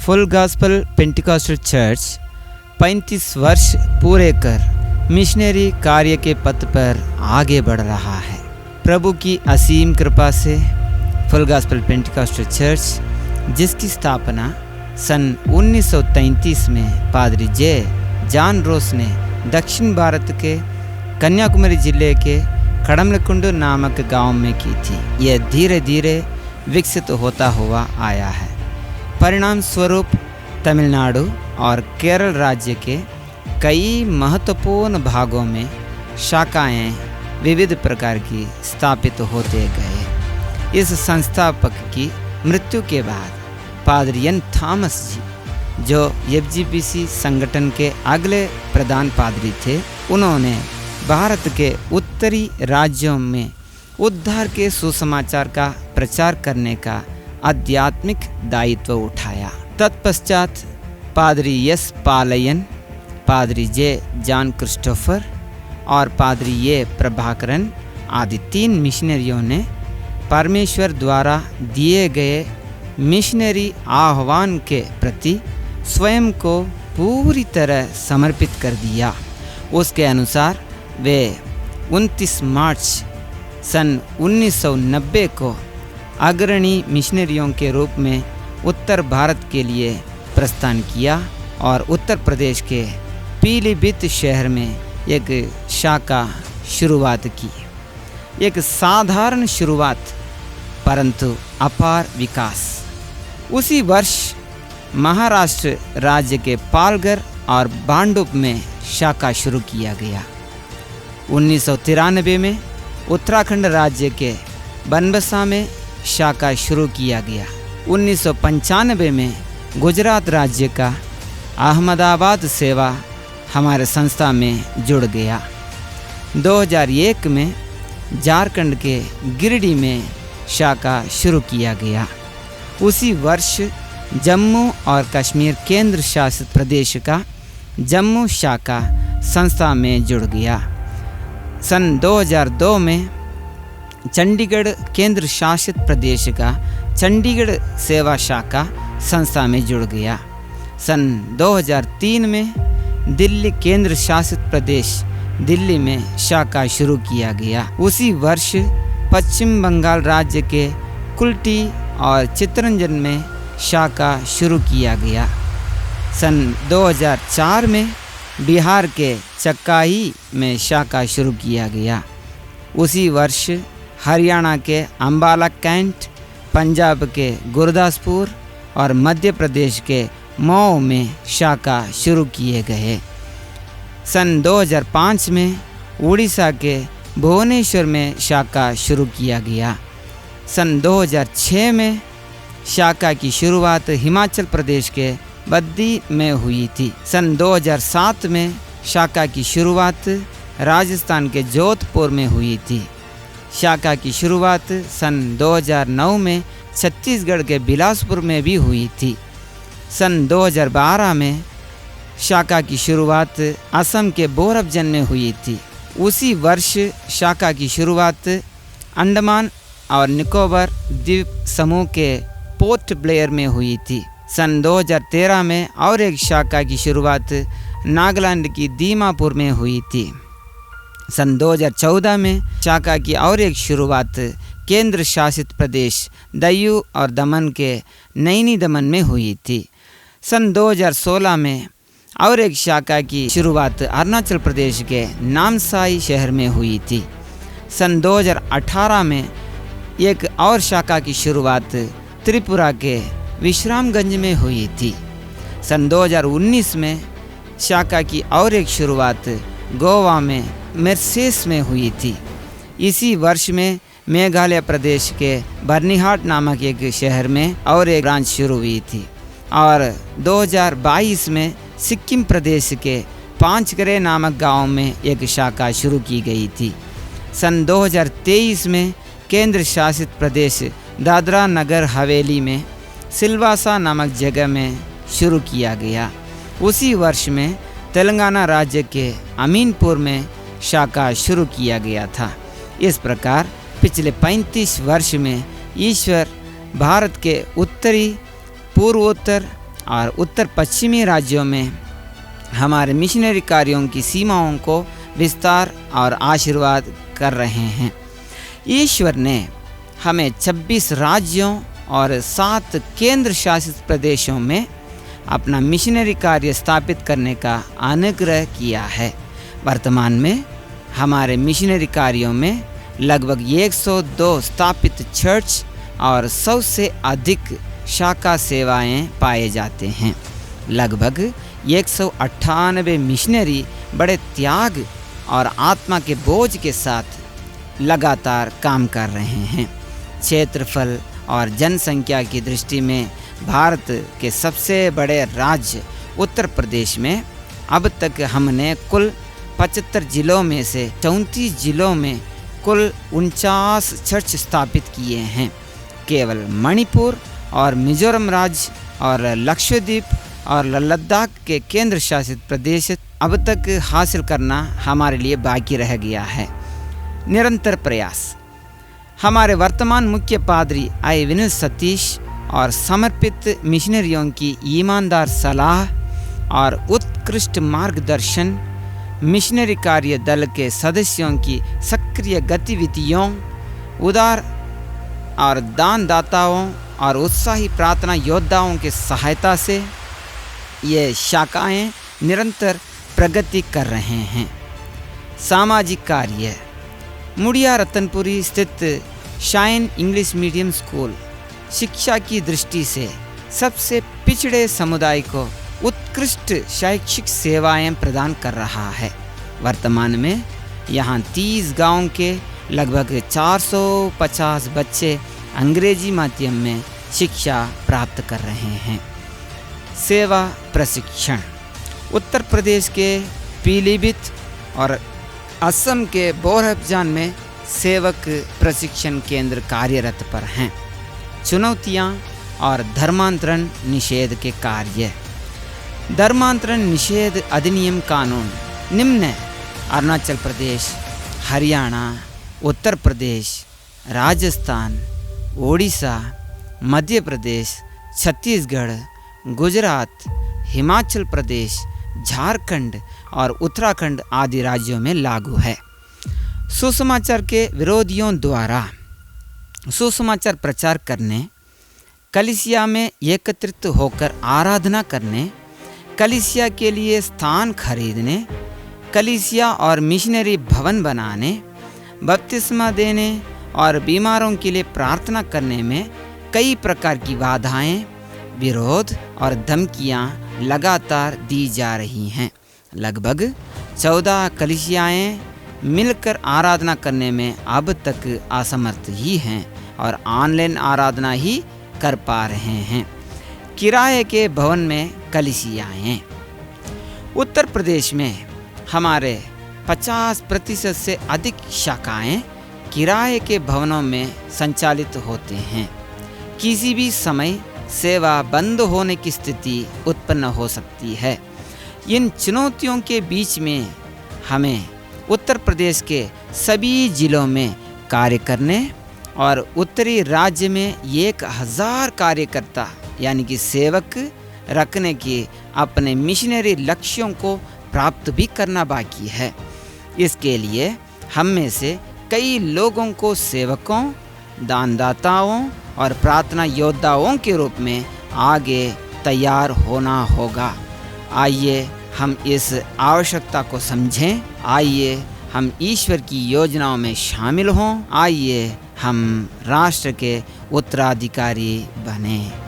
Full gospel Pentecostal church 35 वर्ष पूरे कर मिशनरी कार्य के पथ पर आगे बढ़ रहा है। प्रभु की असीम कृपा से फुल गॉस्पेल पेंटिकॉस्टल चर्च, जिसकी स्थापना सन 1933 में पादरी जे जॉन रोस ने दक्षिण भारत के कन्याकुमारी जिले के कड़मलकुंडू नामक गांव में की थी, यह धीरे धीरे विकसित होता हुआ आया है। परिणाम स्वरूप तमिलनाडु और केरल राज्य के कई महत्वपूर्ण भागों में शाखाएं विविध प्रकार की स्थापित होते गए। इस संस्थापक की मृत्यु के बाद पादरी एन थॉमस जी, जो एफजीपीसी संगठन के अगले प्रधान पादरी थे, उन्होंने भारत के उत्तरी राज्यों में उद्धार के सुसमाचार का प्रचार करने का आध्यात्मिक दायित्व उठाया। तत्पश्चात पादरी एस पालयन, पादरी जे जॉन क्रिस्टोफर और पादरी ए प्रभाकरन आदि 3 मिशनरियों ने परमेश्वर द्वारा दिए गए मिशनरी आह्वान के प्रति स्वयं को पूरी तरह समर्पित कर दिया। उसके अनुसार वे 29 मार्च सन 1990 को अग्रणी मिशनरियों के रूप में उत्तर भारत के लिए प्रस्थान किया और उत्तर प्रदेश के पीलीभीत शहर में एक शाखा शुरुआत की। एक साधारण शुरुआत, परंतु अपार विकास। उसी वर्ष महाराष्ट्र राज्य के पालघर और भांडुप में शाखा शुरू किया गया। 1993 में उत्तराखंड राज्य के बनबसा में शाखा शुरू किया गया। 1995 में गुजरात राज्य का अहमदाबाद सेवा हमारे संस्था में जुड़ गया। 2001 में झारखंड के गिरिडीह में शाखा शुरू किया गया। उसी वर्ष जम्मू और कश्मीर केंद्र शासित प्रदेश का जम्मू शाखा संस्था में जुड़ गया। सन 2002 में चंडीगढ़ केंद्र शासित प्रदेश का चंडीगढ़ सेवा शाखा संस्था में जुड़ गया। सन 2003 में दिल्ली केंद्र शासित प्रदेश दिल्ली में शाखा शुरू किया गया। उसी वर्ष पश्चिम बंगाल राज्य के कुल्टी और चित्तरंजन में शाखा शुरू किया गया। सन 2004 में बिहार के चकाई में शाखा शुरू किया गया। उसी वर्ष हरियाणा के अंबाला कैंट, पंजाब के गुरदासपुर और मध्य प्रदेश के मऊ में शाखा शुरू किए गए। सन 2005 में उड़ीसा के भुवनेश्वर में शाखा शुरू किया गया। सन 2006 में शाखा की शुरुआत हिमाचल प्रदेश के बद्दी में हुई थी। सन 2007 में शाखा की शुरुआत राजस्थान के जोधपुर में हुई थी। शाखा की शुरुआत सन 2009 में छत्तीसगढ़ के बिलासपुर में भी हुई थी। सन 2012 में शाखा की शुरुआत असम के बोरबजन में हुई थी। उसी वर्ष शाखा की शुरुआत अंडमान और निकोबार द्वीप समूह के पोर्ट ब्लेयर में हुई थी। सन 2013 में और एक शाखा की शुरुआत नागालैंड की दीमापुर में हुई थी। सन 2014 में शाखा की और एक शुरुआत केंद्र शासित प्रदेश दयू और दमन के नैनी दमन में हुई थी। सन 2016 में और एक शाखा की शुरुआत अरुणाचल प्रदेश के नामसाई शहर में हुई थी। सन 2018 में एक और शाखा की शुरुआत त्रिपुरा के विश्रामगंज में हुई थी। सन 2019 में शाखा की और एक शुरुआत गोवा में मेर्सेस में हुई थी। इसी वर्ष में मेघालय प्रदेश के बर्निहाट नामक एक शहर में और एक ब्रांच शुरू हुई थी और 2022 में सिक्किम प्रदेश के पांचगरे नामक गांव में एक शाखा शुरू की गई थी। सन 2023 में केंद्र शासित प्रदेश दादरा नगर हवेली में सिलवासा नामक जगह में शुरू किया गया। उसी वर्ष में तेलंगाना राज्य के अमीनपुर में शाखा शुरू किया गया था। इस प्रकार पिछले 35 वर्ष में ईश्वर भारत के उत्तरी, पूर्वोत्तर और उत्तर पश्चिमी राज्यों में हमारे मिशनरी कार्यों की सीमाओं को विस्तार और आशीर्वाद कर रहे हैं। ईश्वर ने हमें 26 राज्यों और 7 केंद्र शासित प्रदेशों में अपना मिशनरी कार्य स्थापित करने का अनुग्रह किया है। वर्तमान में हमारे मिशनरी कार्यों में लगभग 102 स्थापित चर्च और 100 से अधिक शाखा सेवाएं पाए जाते हैं। लगभग 198 मिशनरी बड़े त्याग और आत्मा के बोझ के साथ लगातार काम कर रहे हैं। क्षेत्रफल और जनसंख्या की दृष्टि में भारत के सबसे बड़े राज्य उत्तर प्रदेश में अब तक हमने कुल 75 जिलों में से 34 जिलों में कुल 49 चर्च स्थापित किए हैं। केवल मणिपुर और मिजोरम राज्य और लक्षद्वीप और लद्दाख के केंद्र शासित प्रदेश अब तक हासिल करना हमारे लिए बाकी रह गया है। निरंतर प्रयास। हमारे वर्तमान मुख्य पादरी आई विनोद सतीश और समर्पित मिशनरियों की ईमानदार सलाह और उत्कृष्ट मार्गदर्शन, मिशनरी कार्य दल के सदस्यों की सक्रिय गतिविधियों, उदार और दानदाताओं और उत्साही प्रार्थना योद्धाओं की सहायता से ये शाखाएं निरंतर प्रगति कर रहे हैं। सामाजिक कार्य। मुड़िया रतनपुरी स्थित शाइन इंग्लिश मीडियम स्कूल शिक्षा की दृष्टि से सबसे पिछड़े समुदाय को उत्कृष्ट शैक्षिक सेवाएं प्रदान कर रहा है। वर्तमान में यहाँ 30 गांव के लगभग 450 बच्चे अंग्रेजी माध्यम में शिक्षा प्राप्त कर रहे हैं। सेवा प्रशिक्षण। उत्तर प्रदेश के पीलीभीत और असम के बोरहबजान में सेवक प्रशिक्षण केंद्र कार्यरत पर हैं। चुनौतियाँ और धर्मांतरण निषेध के कार्य। धर्मांतरण निषेध अधिनियम कानून निम्न अरुणाचल प्रदेश, हरियाणा, उत्तर प्रदेश, राजस्थान, ओडिशा, मध्य प्रदेश, छत्तीसगढ़, गुजरात, हिमाचल प्रदेश, झारखंड और उत्तराखंड आदि राज्यों में लागू है। सुसमाचार के विरोधियों द्वारा सुसमाचार प्रचार करने, कलीसिया में एकत्रित होकर आराधना करने, कलीसिया के लिए स्थान खरीदने, कलीसिया और मिशनरी भवन बनाने, बपतिस्मा देने और बीमारों के लिए प्रार्थना करने में कई प्रकार की बाधाएं, विरोध और धमकियां लगातार दी जा रही हैं। लगभग 14 कलीसियाएं मिलकर आराधना करने में अब तक असमर्थ ही हैं और ऑनलाइन आराधना ही कर पा रहे हैं। किराए के भवन में कलीसियाएं। उत्तर प्रदेश में हमारे 50% से अधिक शाखाएं किराए के भवनों में संचालित होते हैं। किसी भी समय सेवा बंद होने की स्थिति उत्पन्न हो सकती है। इन चुनौतियों के बीच में हमें उत्तर प्रदेश के सभी जिलों में कार्य करने और उत्तरी राज्य में 1000 कार्यकर्ता यानी कि सेवक रखने के अपने मिशनरी लक्ष्यों को प्राप्त भी करना बाकी है। इसके लिए हम में से कई लोगों को सेवकों, दानदाताओं और प्रार्थना योद्धाओं के रूप में आगे तैयार होना होगा। आइए हम इस आवश्यकता को समझें। आइए हम ईश्वर की योजनाओं में शामिल हों। आइए हम राष्ट्र के उत्तराधिकारी बने।